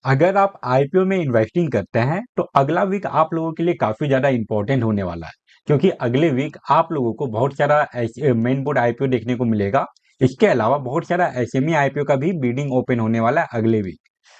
अगर आप आईपीओ में इन्वेस्टिंग करते हैं तो अगला वीक आप लोगों के लिए काफी ज्यादा इंपॉर्टेंट होने वाला है, क्योंकि अगले वीक आप लोगों को बहुत सारा मेन बोर्ड आईपीओ देखने को मिलेगा। इसके अलावा बहुत सारा एसएमई आईपीओ का भी बिडिंग ओपन होने वाला है अगले वीक।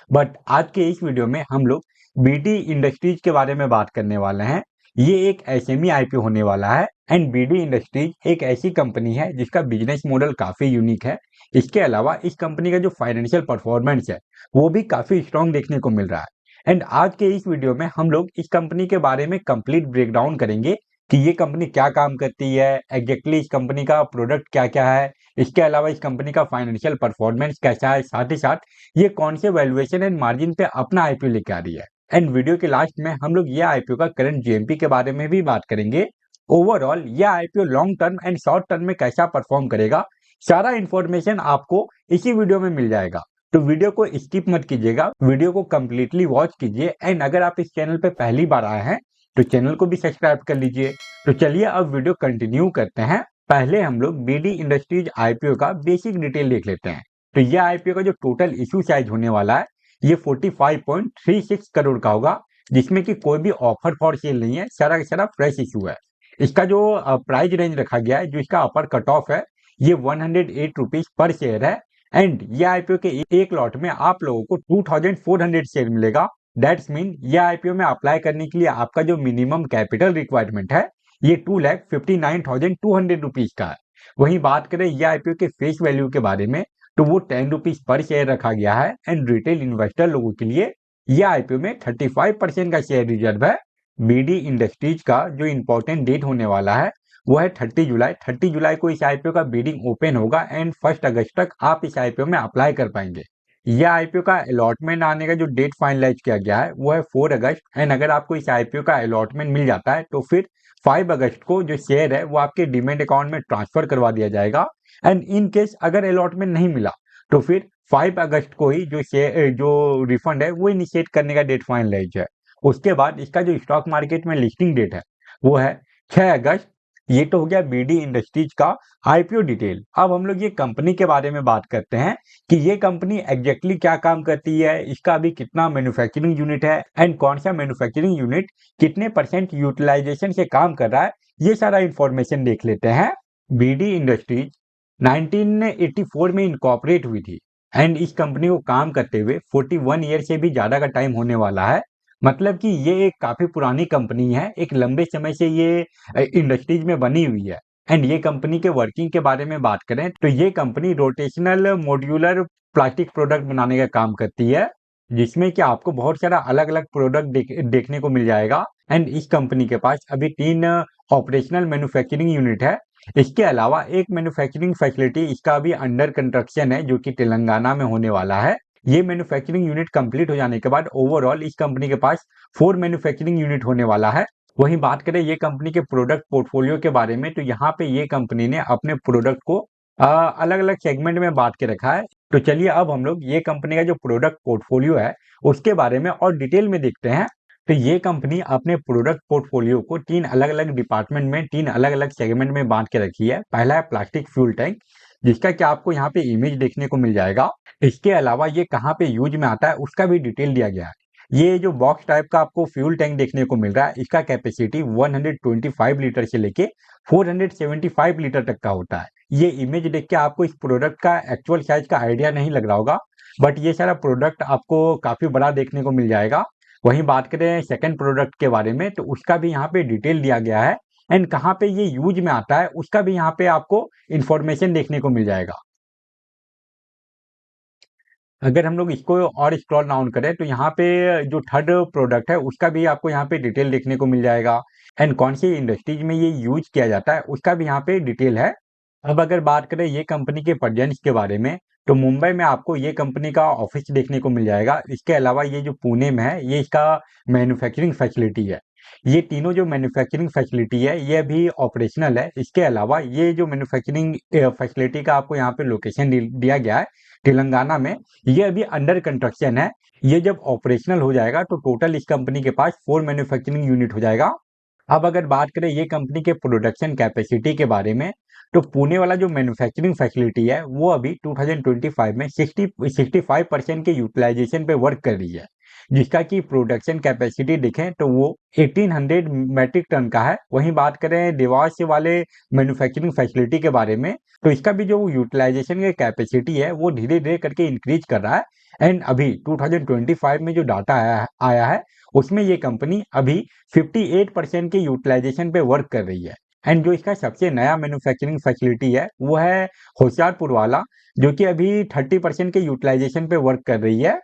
बट आज के इस वीडियो में हम लोग बीडी इंडस्ट्रीज के बारे में बात करने वाले हैं। ये एक एसएमई आईपीओ होने वाला है एंड बीडी इंडस्ट्रीज एक ऐसी कंपनी है जिसका बिजनेस मॉडल काफी यूनिक है। इसके अलावा इस कंपनी का जो फाइनेंशियल परफॉर्मेंस है वो भी काफी स्ट्रांग देखने को मिल रहा है। एंड आज के इस वीडियो में हम लोग इस कंपनी के बारे में कंप्लीट ब्रेकडाउन करेंगे कि ये कंपनी क्या काम करती है, एग्जैक्टली इस कंपनी का प्रोडक्ट क्या क्या है, इसके अलावा इस कंपनी का फाइनेंशियल परफॉर्मेंस कैसा है, साथ ही साथ ये कौन से वैल्यूएशन एंड मार्जिन पे अपना आईपीओ लेके आ रही है। एंड वीडियो के लास्ट में हम लोग ये आईपीओ का करंट जीएमपी के बारे में भी बात करेंगे। ओवरऑल ये IPO long term and short term में कैसा परफॉर्म करेगा, सारा इंफॉर्मेशन आपको इसी वीडियो में मिल जाएगा। तो वीडियो को स्किप मत कीजिएगा, वीडियो को कंप्लीटली वॉच कीजिए। एंड अगर आप इस चैनल पे पहली बार आए हैं तो चैनल को भी सब्सक्राइब कर लीजिए। तो चलिए अब वीडियो कंटिन्यू करते हैं। पहले हम लोग बीडी इंडस्ट्रीज आईपीओ का बेसिक डिटेल देख लेते हैं। तो यह आईपीओ का जो टोटल इशू साइज होने वाला है ये 45.36 करोड़ का होगा, जिसमें कि कोई भी ऑफर फॉर सेल नहीं है, सारा का सारा फ्रेश इशू है। इसका जो प्राइस रेंज रखा गया है, जो इसका अपर कट ऑफ है, ये 108 रुपीज पर शेयर है। एंड ये आईपीओ के एक लॉट में आप लोगों को 2400 शेयर मिलेगा। दैट्स मीन ये आईपीओ में अप्लाई करने के लिए आपका जो मिनिमम कैपिटल रिक्वायरमेंट है ये 2,59,200 रुपीज का है। वहीं बात करें ये आईपीओ के फेस वैल्यू के बारे में तो वो 10 रुपीज पर शेयर रखा गया है। एंड रिटेल इन्वेस्टर लोगों के लिए ये आईपीओ में 35% का शेयर रिजर्व है। बीडी इंडस्ट्रीज का जो इंपॉर्टेंट डेट होने वाला है वो है 30 जुलाई। 30 जुलाई को इस आईपीओ का बिडिंग ओपन होगा एंड 1 अगस्त तक आप इस आईपीओ में अप्लाई कर पाएंगे। यह आईपीओ का अलॉटमेंट आने का जो डेट फाइनलाइज किया गया है वो है 4 अगस्त। एंड अगर आपको इस आईपीओ का अलॉटमेंट मिल जाता है तो फिर 5 अगस्त को जो शेयर है वो आपके डीमेट अकाउंट में ट्रांसफर करवा दिया जाएगा। एंड इन केस अगर अलॉटमेंट नहीं मिला तो फिर 5 अगस्त को ही जो शेयर जो रिफंड है वो इनिशिएट करने का डेट फाइनलाइज है। उसके बाद इसका जो स्टॉक मार्केट में लिस्टिंग डेट है वो है 6 अगस्त। ये तो हो गया बीडी इंडस्ट्रीज का आईपीओ डिटेल। अब हम लोग ये कंपनी के बारे में बात करते हैं कि ये कंपनी एग्जैक्टली क्या काम करती है, इसका अभी कितना मैन्युफैक्चरिंग यूनिट है एंड कौन सा मैन्युफैक्चरिंग यूनिट कितने % यूटिलाइजेशन से काम कर रहा है, ये सारा इंफॉर्मेशन देख लेते हैं। बीडी इंडस्ट्रीज 1984 में इनकॉर्पोरेट हुई थी एंड इस कंपनी को काम करते हुए 41 ईयर से भी ज्यादा का टाइम होने वाला है। मतलब कि ये एक काफी पुरानी कंपनी है, एक लंबे समय से ये इंडस्ट्रीज में बनी हुई है। एंड ये कंपनी के वर्किंग के बारे में बात करें तो ये company rotational modular plastic product बनाने का काम करती है, जिसमें कि आपको बहुत सारा अलग अलग प्रोडक्ट देखने को मिल जाएगा। एंड इस कंपनी के पास अभी 3 ऑपरेशनल मैन्युफैक्चरिंग यूनिट है। इसके अलावा एक मैन्युफैक्चरिंग फैसिलिटी इसका अभी अंडर कंस्ट्रक्शन है जो कि तेलंगाना में होने वाला है। ये मैन्युफैक्चरिंग यूनिट कंप्लीट हो जाने के बाद ओवरऑल इस कंपनी के पास 4 मैन्युफैक्चरिंग यूनिट होने वाला है। वहीं बात करें ये कंपनी के प्रोडक्ट पोर्टफोलियो के बारे में तो यहाँ पे ये कंपनी ने अपने प्रोडक्ट को अलग अलग सेगमेंट में बांट के रखा है। तो चलिए अब हम लोग ये कंपनी का जो प्रोडक्ट पोर्टफोलियो है उसके बारे में और डिटेल में देखते हैं। तो ये कंपनी अपने प्रोडक्ट पोर्टफोलियो को 3 अलग अलग डिपार्टमेंट में 3 अलग अलग सेगमेंट में बांट के रखी है। पहला है प्लास्टिक फ्यूल टैंक, जिसका कि आपको यहाँ पे इमेज देखने को मिल जाएगा। इसके अलावा ये कहाँ पे यूज में आता है उसका भी डिटेल दिया गया है। ये जो बॉक्स टाइप का आपको फ्यूल टैंक देखने को मिल रहा है इसका कैपेसिटी 125 लीटर से लेके 475 लीटर तक का होता है। ये इमेज देख के आपको इस प्रोडक्ट का एक्चुअल साइज का आइडिया नहीं लग रहा होगा, बट ये सारा प्रोडक्ट आपको काफी बड़ा देखने को मिल जाएगा। वहीं बात करें सेकंड प्रोडक्ट के बारे में तो उसका भी यहाँ पे डिटेल दिया गया है एंड कहाँ पे ये यूज में आता है उसका भी यहाँ पे आपको इंफॉर्मेशन देखने को मिल जाएगा। अगर हम लोग इसको और स्क्रॉल डाउन करें तो यहाँ पे जो थर्ड प्रोडक्ट है उसका भी आपको यहाँ पे डिटेल देखने को मिल जाएगा। एंड कौन सी इंडस्ट्रीज में ये यूज किया जाता है उसका भी यहाँ पे डिटेल है। अब अगर बात करें ये कंपनी के प्रेजेंस के बारे में तो मुंबई में आपको ये कंपनी का ऑफिस देखने को मिल जाएगा। इसके अलावा ये जो पुणे में है ये इसका मैन्युफैक्चरिंग फैसिलिटी है। ये तीनों जो मैन्युफैक्चरिंग फैसिलिटी है ये अभी ऑपरेशनल है। इसके अलावा ये जो मैन्युफैक्चरिंग फैसिलिटी का आपको यहाँ पे लोकेशन दिया गया है तेलंगाना में, ये अभी अंडर कंस्ट्रक्शन है। ये जब ऑपरेशनल हो जाएगा तो टोटल इस कंपनी के पास 4 मैन्युफैक्चरिंग यूनिट हो जाएगा। अब अगर बात करें ये कंपनी के प्रोडक्शन कैपेसिटी के बारे में तो पुणे वाला जो मैन्युफैक्चरिंग फैसिलिटी है वो अभी 2025 में 65% के यूटिलाइजेशन पे वर्क कर रही है। जिसका कि प्रोडक्शन कैपेसिटी देखें तो वो 1800 मैट्रिक टन का है। वहीं बात करें देवास वाले मैन्युफैक्चरिंग फैसिलिटी के बारे में, तो इसका भी जो यूटिलाइजेशन की कैपेसिटी है वो धीरे धीरे करके इंक्रीज कर रहा है। एंड अभी 2025 में जो डाटा आया है उसमें ये कंपनी अभी 58% के यूटिलाइजेशन पे वर्क कर रही है। एंड जो इसका सबसे नया मैन्युफैक्चरिंग फैसिलिटी है वो है होशियारपुर वाला, जो कि अभी 30% के यूटिलाइजेशन पे वर्क कर रही है।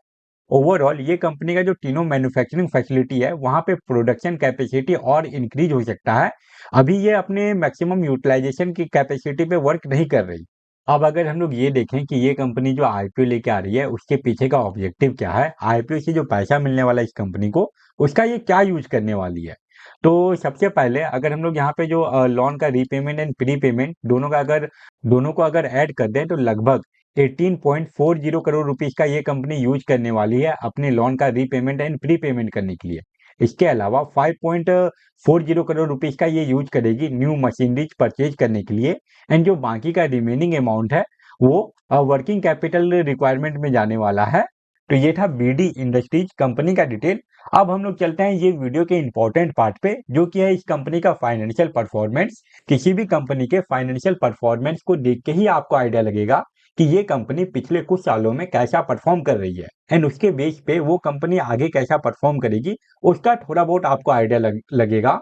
ओवरऑल ये कंपनी का जो तीनों मैन्युफैक्चरिंग फैसिलिटी है वहां पे प्रोडक्शन कैपेसिटी और इंक्रीज हो सकता है। अभी ये अपने मैक्सिमम यूटिलाइजेशन की कैपेसिटी पे वर्क नहीं कर रही। अब अगर हम लोग ये देखें कि ये कंपनी जो आईपीओ लेके आ रही है उसके पीछे का ऑब्जेक्टिव क्या है, आईपीओ से जो पैसा मिलने वाला है इस कंपनी को उसका ये क्या यूज करने वाली है। तो सबसे पहले अगर हम लोग यहाँ पे जो लोन का रीपेमेंट एंड प्री पेमेंट दोनों को अगर ऐड कर दें तो लगभग 18.40 करोड़ रुपीस का ये कंपनी यूज करने वाली है अपने लोन का रीपेमेंट एंड प्री पेमेंट करने के लिए। इसके अलावा 5.40 करोड़ रुपीस का ये यूज करेगी न्यू मशीनरीज परचेज करने के लिए। एंड जो बाकी का रिमेनिंग अमाउंट है वो वर्किंग कैपिटल रिक्वायरमेंट में जाने वाला है। तो ये था बीडी इंडस्ट्रीज कंपनी का डिटेल। अब हम लोग चलते हैं ये वीडियो के इंपॉर्टेंट पार्ट पे, जो कि है इस कंपनी का फाइनेंशियल परफॉर्मेंस। किसी भी कंपनी के फाइनेंशियल परफॉर्मेंस को देख के ही आपको आइडिया लगेगा कि ये कंपनी पिछले कुछ सालों में कैसा परफॉर्म कर रही है एंड उसके बेस पे वो कंपनी आगे कैसा परफॉर्म करेगी उसका थोड़ा बहुत आपको आइडिया लगेगा।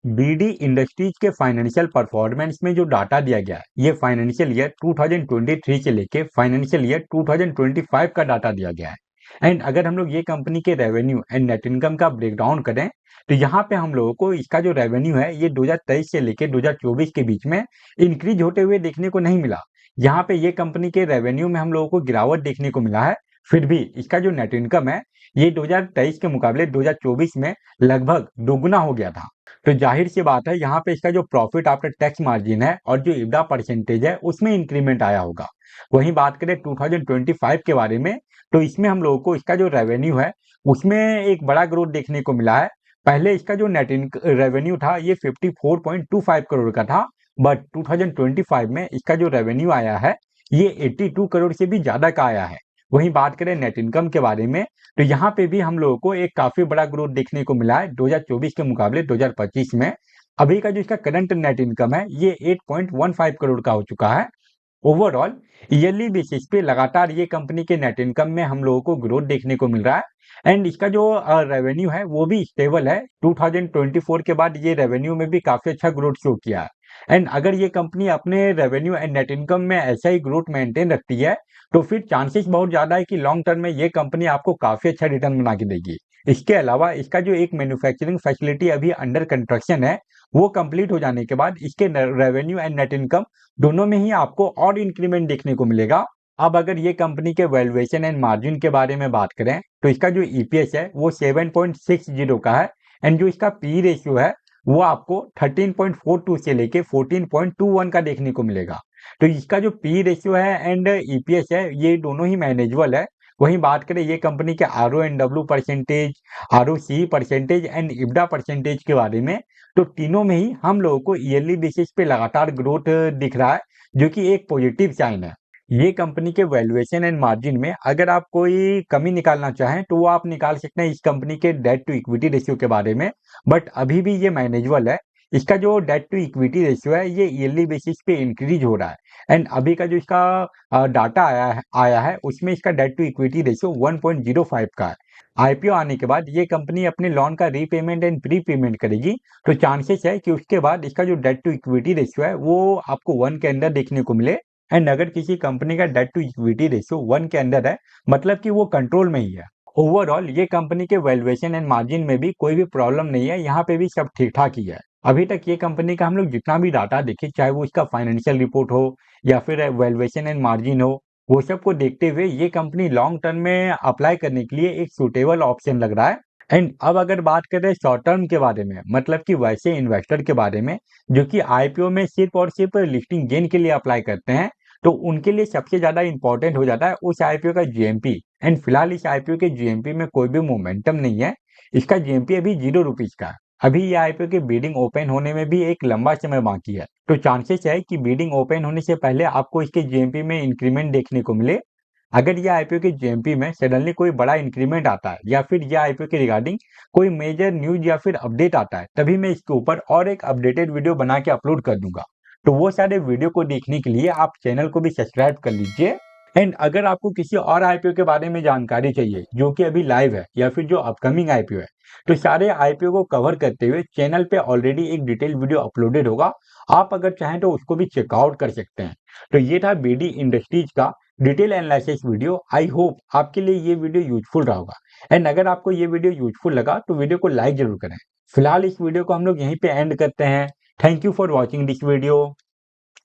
बीडी इंडस्ट्रीज के फाइनेंशियल परफॉर्मेंस में जो डाटा दिया गया है ये फाइनेंशियल ईयर 2023 से लेके फाइनेंशियल ईयर 2025 का डाटा दिया गया है। एंड अगर हम लोग ये कंपनी के रेवेन्यू एंड नेट इनकम का ब्रेकडाउन करें तो यहाँ पे हम लोगों को इसका जो रेवेन्यू है ये 2023 से लेके 2024 के बीच में इंक्रीज होते हुए देखने को नहीं मिला। यहाँ पे ये कंपनी के रेवेन्यू में हम लोगों को गिरावट देखने को मिला है। फिर भी इसका जो नेट इनकम है ये 2023 के मुकाबले 2024 में लगभग दोगुना हो गया था। तो जाहिर सी बात है यहाँ पे इसका जो प्रॉफिट आफ्टर टैक्स मार्जिन है और जो इब्डा परसेंटेज है उसमें इंक्रीमेंट आया होगा। वहीं बात करें 2025 के बारे में तो इसमें हम लोगों को इसका जो रेवेन्यू है उसमें एक बड़ा ग्रोथ देखने को मिला है। पहले इसका जो नेट रेवेन्यू था ये 54.25 करोड़ का था, बट 2025 में इसका जो रेवेन्यू आया है ये 82 करोड़ से भी ज्यादा का आया है। वहीं बात करें नेट इनकम के बारे में तो यहाँ पे भी हम लोगों को एक काफी बड़ा ग्रोथ देखने को मिला है 2024 के मुकाबले 2025 में। अभी का जो इसका करंट नेट इनकम है ये 8.15 करोड़ का हो चुका है। ओवरऑल ईयरली बेसिस पे लगातार ये कंपनी के नेट इनकम में हम लोगों को ग्रोथ देखने को मिल रहा है। एंड इसका जो रेवेन्यू है वो भी स्टेबल है। 2024 के बाद ये रेवेन्यू में भी काफी अच्छा ग्रोथ शो किया है। एंड अगर ये कंपनी अपने रेवेन्यू एंड नेट इनकम में ऐसा ही ग्रोथ मेंटेन रखती है तो फिर चांसेस बहुत ज्यादा है कि लॉन्ग टर्म में ये कंपनी आपको काफी अच्छा रिटर्न बना के देगी। इसके अलावा इसका जो एक मैन्युफैक्चरिंग फैसिलिटी अभी अंडर कंस्ट्रक्शन है वो कंप्लीट हो जाने के बाद इसके रेवेन्यू एंड नेट इनकम दोनों में ही आपको और इंक्रीमेंट देखने को मिलेगा। अब अगर ये कंपनी के वैल्यूएशन एंड मार्जिन के बारे में बात करें तो इसका जो ईपीएस है वो 7.60 का है। एंड जो इसका पी रेशियो है वो आपको 13.42 से लेके 14.21 का देखने को मिलेगा। तो इसका जो पी रेशियो है एंड ईपीएस है ये दोनों ही मैनेजेबल है। वहीं बात करें ये कंपनी के R O and W percentage, R O C percentage and EBITDA percentage के बारे में तो तीनों में ही हम लोगों को ईयरली बेसिस पे लगातार ग्रोथ दिख रहा है, जो कि एक पॉजिटिव साइन है। ये कंपनी के वैल्यूएशन एंड मार्जिन में अगर आप कोई कमी निकालना चाहें तो वो आप निकाल सकते हैं इस कंपनी के डेट टू इक्विटी रेशियो के बारे में, बट अभी भी ये मैनेजेबल है। इसका जो डेट टू इक्विटी रेशियो है ये ईयरली बेसिस पे इंक्रीज हो रहा है। एंड अभी का जो इसका डाटा आया है उसमें इसका डेट टू इक्विटी रेशियो 1.05 का है। आईपीओ आने के बाद ये कंपनी अपने लोन का रीपेमेंट एंड प्री पेमेंट करेगी, तो चांसेस है कि उसके बाद इसका जो डेट टू इक्विटी रेशियो है वो आपको 1 के अंदर देखने को मिले। एंड अगर किसी कंपनी का डेट टू इक्विटी रेशियो 1 के अंदर है मतलब कि वो कंट्रोल में ही है। ओवरऑल ये कंपनी के वैल्यूएशन एंड मार्जिन में भी कोई भी प्रॉब्लम नहीं है, यहाँ पे भी सब ठीक ठाक ही है। अभी तक ये कंपनी का हम लोग जितना भी डाटा देखे चाहे वो इसका फाइनेंशियल रिपोर्ट हो या फिर वैल्यूएशन एंड मार्जिन हो वो सब को देखते हुए ये कंपनी लॉन्ग टर्म में अप्लाई करने के लिए एक सुटेबल ऑप्शन लग रहा है। एंड अब अगर बात करें शॉर्ट टर्म के बारे में मतलब कि वैसे इन्वेस्टर के बारे में जो कि आईपीओ में सिर्फ और सिर्फ लिस्टिंग गेन के लिए अप्लाई करते हैं, तो उनके लिए सबसे ज्यादा इंपॉर्टेंट हो जाता है उस आईपीओ का जीएमपी। एंड फिलहाल इस आईपीओ के जीएमपी में कोई भी मोमेंटम नहीं है। इसका जीएमपी अभी ₹0 का है। अभी ये आईपीओ की बिडिंग ओपन होने में भी एक लंबा समय बाकी है, तो चांसेस है कि बिडिंग ओपन होने से पहले आपको इसके जीएमपी में इंक्रीमेंट देखने को मिले। अगर ये आईपीओ के जेएमपी में सडनली कोई बड़ा इंक्रीमेंट आता है या फिर ये आईपीओ के रिगार्डिंग कोई मेजर न्यूज या फिर अपडेट आता है, तभी मैं इसके ऊपर और एक अपडेटेड वीडियो बना के अपलोड कर दूंगा। तो वो सारे वीडियो को देखने के लिए आप चैनल को भी सब्सक्राइब कर लीजिए। एंड अगर आपको किसी और आईपीओ के बारे में जानकारी चाहिए जो कि अभी लाइव है या फिर जो अपकमिंग आईपीओ है, तो सारे आईपीओ को कवर करते हुए चैनल पे ऑलरेडी एक डिटेल वीडियो अपलोडेड होगा। आप अगर चाहें तो उसको भी चेकआउट कर सकते हैं। तो ये था बीडी इंडस्ट्रीज का detail analysis video. I hope आपके लिए ये वीडियो यूजफुल रहा होगा। एंड अगर आपको ये वीडियो यूजफुल लगा तो वीडियो को लाइक जरूर करें। फिलहाल इस वीडियो को हम लोग यहीं पे एंड करते हैं। Thank you for watching this video.